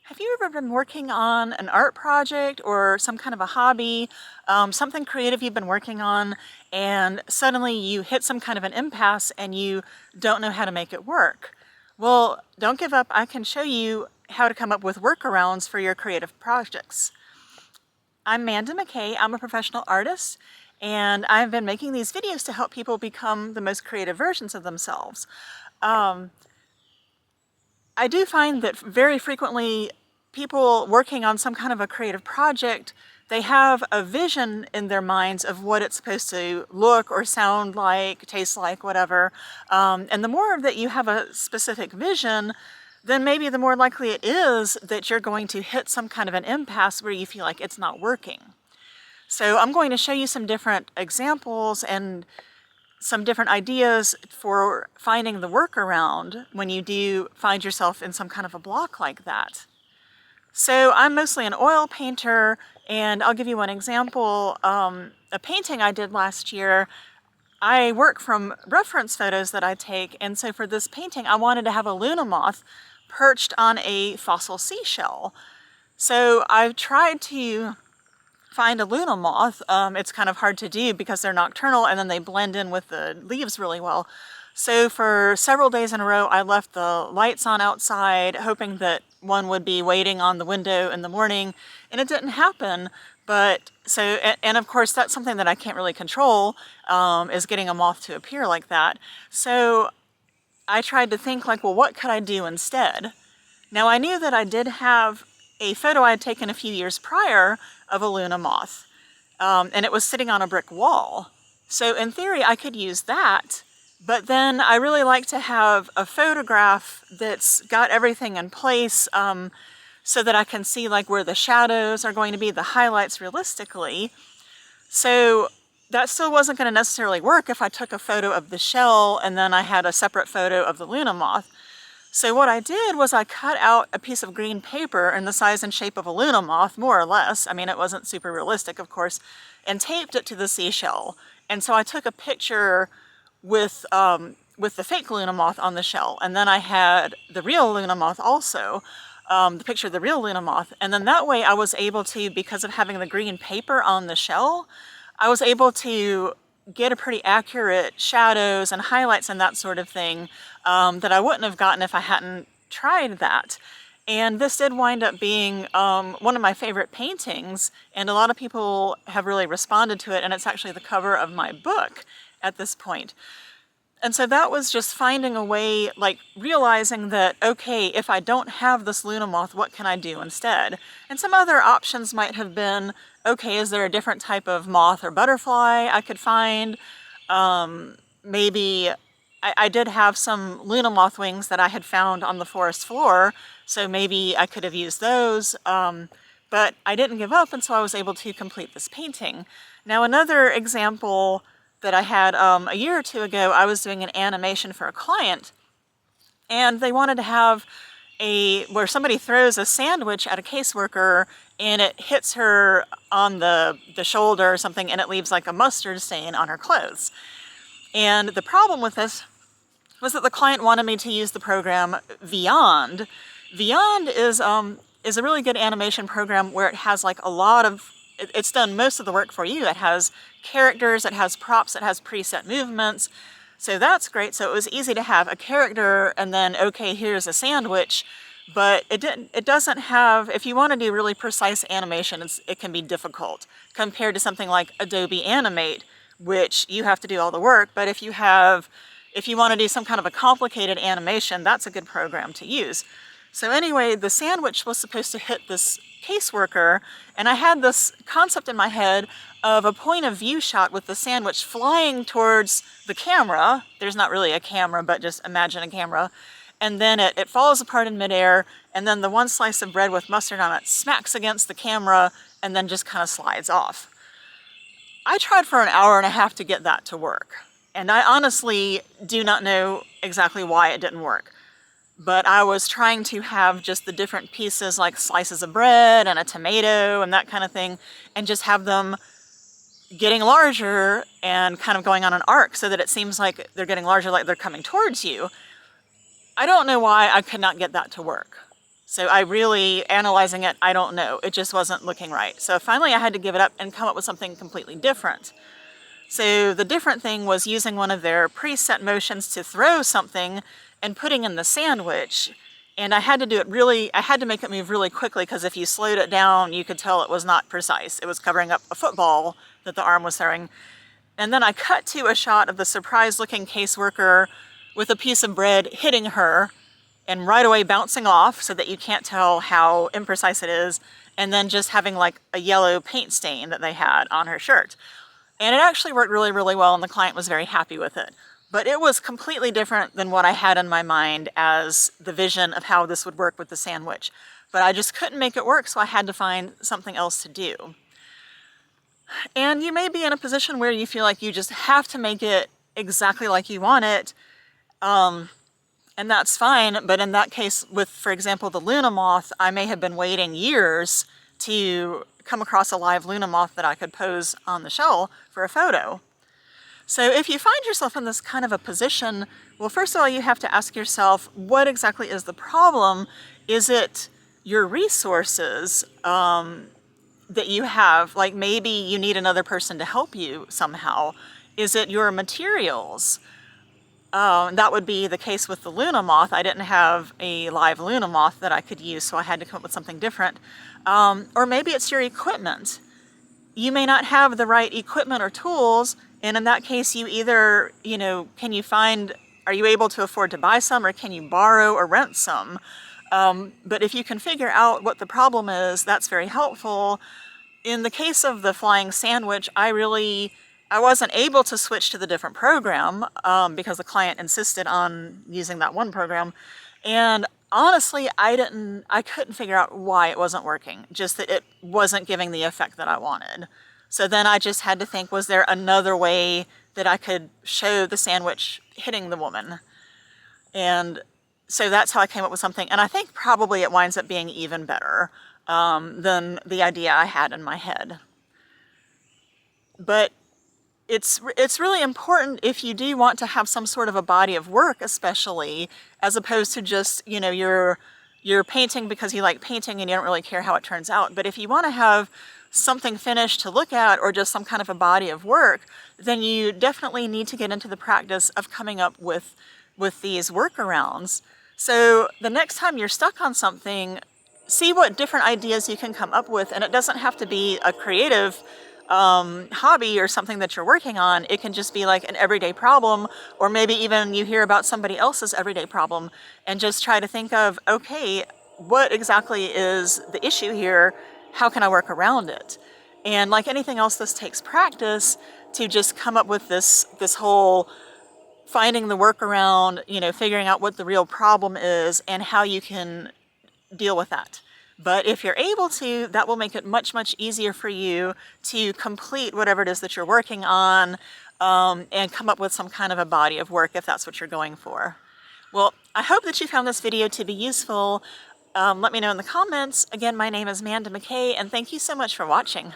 Have you ever been working on an art project or some kind of a hobby, something creative you've been working on, and suddenly you hit some kind of an impasse and you don't know how to make it work? Well, don't give up. I can show you how to come up with workarounds for your creative projects. I'm Manda McKay. I'm a professional artist, and I've been making these videos to help people become the most creative versions of themselves. Um, I do find that very frequently people working on some kind of a creative project, they have a vision in their minds of what it's supposed to look or sound like, taste like, whatever. And the more that you have a specific vision, then maybe the more likely it is that you're going to hit some kind of an impasse where you feel like it's not working. So I'm going to show you some different examples and some different ideas for finding the workaround when you do find yourself in some kind of a block like that. So I'm mostly an oil painter, and I'll give you one example. A painting I did last year, I work from reference photos that I take, and so for this painting I wanted to have a Luna moth perched on a fossil seashell. So I've tried to find a Luna moth. It's kind of hard to do because they're nocturnal and then they blend in with the leaves really well. So for several days in a row, I left the lights on outside, hoping that one would be waiting on the window in the morning, and it didn't happen. But so, and of course, that's something that I can't really control, is getting a moth to appear like that. So I tried to think like, well, what could I do instead? Now I knew that I did have a photo I had taken a few years prior of a Luna moth, and it was sitting on a brick wall. So in theory, I could use that, but then I really like to have a photograph that's got everything in place, so that I can see like where the shadows are going to be, the highlights realistically. So that still wasn't going to necessarily work if I took a photo of the shell and then I had a separate photo of the Luna moth. So what I did was I cut out a piece of green paper in the size and shape of a Luna moth, more or less. I mean, it wasn't super realistic, of course, and taped it to the seashell. And so I took a picture with the fake Luna moth on the shell, and then I had the real Luna moth also, the picture of the real Luna moth. And then that way I was able to, because of having the green paper on the shell, I was able to get a pretty accurate shadows and highlights and that sort of thing that I wouldn't have gotten if I hadn't tried that. And this did wind up being one of my favorite paintings, and a lot of people have really responded to it, and it's actually the cover of my book at this point. And so that was just finding a way, like realizing that, okay, if I don't have this Luna moth, what can I do instead? And some other options might have been, okay, is there a different type of moth or butterfly I could find? Maybe I did have some Luna moth wings that I had found on the forest floor, so maybe I could have used those. But I didn't give up, and so I was able to complete this painting. Now, another example that I had a year or two ago, I was doing an animation for a client, and they wanted to have where somebody throws a sandwich at a caseworker and it hits her on the shoulder or something, and it leaves like a mustard stain on her clothes. And the problem with this was that the client wanted me to use the program Vyond. Vyond is a really good animation program where it has like a lot of, it's done most of the work for you. It has characters, it has props, it has preset movements. So that's great. So it was easy to have a character and then, okay, here's a sandwich. But it doesn't have, if you want to do really precise animation, it can be difficult compared to something like Adobe Animate, which you have to do all the work. But if you want to do some kind of a complicated animation, that's a good program to use. So anyway, the sandwich was supposed to hit this caseworker, and I had this concept in my head of a point of view shot with the sandwich flying towards the camera. There's not really a camera, but just imagine a camera. And then it falls apart in midair, and then the one slice of bread with mustard on it smacks against the camera and then just kind of slides off. I tried for an hour and a half to get that to work, and I honestly do not know exactly why it didn't work. But I was trying to have just the different pieces like slices of bread and a tomato and that kind of thing, and just have them getting larger and kind of going on an arc so that it seems like they're getting larger, like they're coming towards you. I don't know why I could not get that to work. So I really, analyzing it, I don't know. It just wasn't looking right. So finally I had to give it up and come up with something completely different. So the different thing was using one of their preset motions to throw something and putting in the sandwich. And I had to do it really, I had to make it move really quickly, because if you slowed it down, you could tell it was not precise. It was covering up a football that the arm was throwing. And then I cut to a shot of the surprised-looking caseworker with a piece of bread hitting her and right away bouncing off so that you can't tell how imprecise it is, and then just having like a yellow paint stain that they had on her shirt. And it actually worked really, really well, and the client was very happy with it. But it was completely different than what I had in my mind as the vision of how this would work with the sandwich. But I just couldn't make it work, so I had to find something else to do. And you may be in a position where you feel like you just have to make it exactly like you want it, and that's fine. But in that case, with, for example, the Luna moth, I may have been waiting years to come across a live Luna moth that I could pose on the shell for a photo. So if you find yourself in this kind of a position, well, first of all, you have to ask yourself, what exactly is the problem? Is it your resources that you have? Like maybe you need another person to help you somehow. Is it your materials? That would be the case with the Luna moth. I didn't have a live Luna moth that I could use, so I had to come up with something different. Or maybe it's your equipment. You may not have the right equipment or tools, and in that case, you either, are you able to afford to buy some, or can you borrow or rent some? But if you can figure out what the problem is, that's very helpful. In the case of the flying sandwich, I wasn't able to switch to the different program because the client insisted on using that one program. And honestly, I couldn't figure out why it wasn't working, just that it wasn't giving the effect that I wanted. So then I just had to think, was there another way that I could show the sandwich hitting the woman? And so that's how I came up with something. And I think probably it winds up being even better than the idea I had in my head. But it's really important, if you do want to have some sort of a body of work, especially, as opposed to just, you're painting because you like painting and you don't really care how it turns out. But if you want to have something finished to look at, or just some kind of a body of work, then you definitely need to get into the practice of coming up with these workarounds. So the next time you're stuck on something, see what different ideas you can come up with. And it doesn't have to be a creative hobby or something that you're working on. It can just be like an everyday problem, or maybe even you hear about somebody else's everyday problem and just try to think of, okay, what exactly is the issue here? How can I work around it? And like anything else, this takes practice to just come up with this whole finding the workaround, figuring out what the real problem is and how you can deal with that. But if you're able to, that will make it much, much easier for you to complete whatever it is that you're working on, and come up with some kind of a body of work if that's what you're going for. Well, I hope that you found this video to be useful. Let me know in the comments. Again, my name is Amanda McKay, and thank you so much for watching.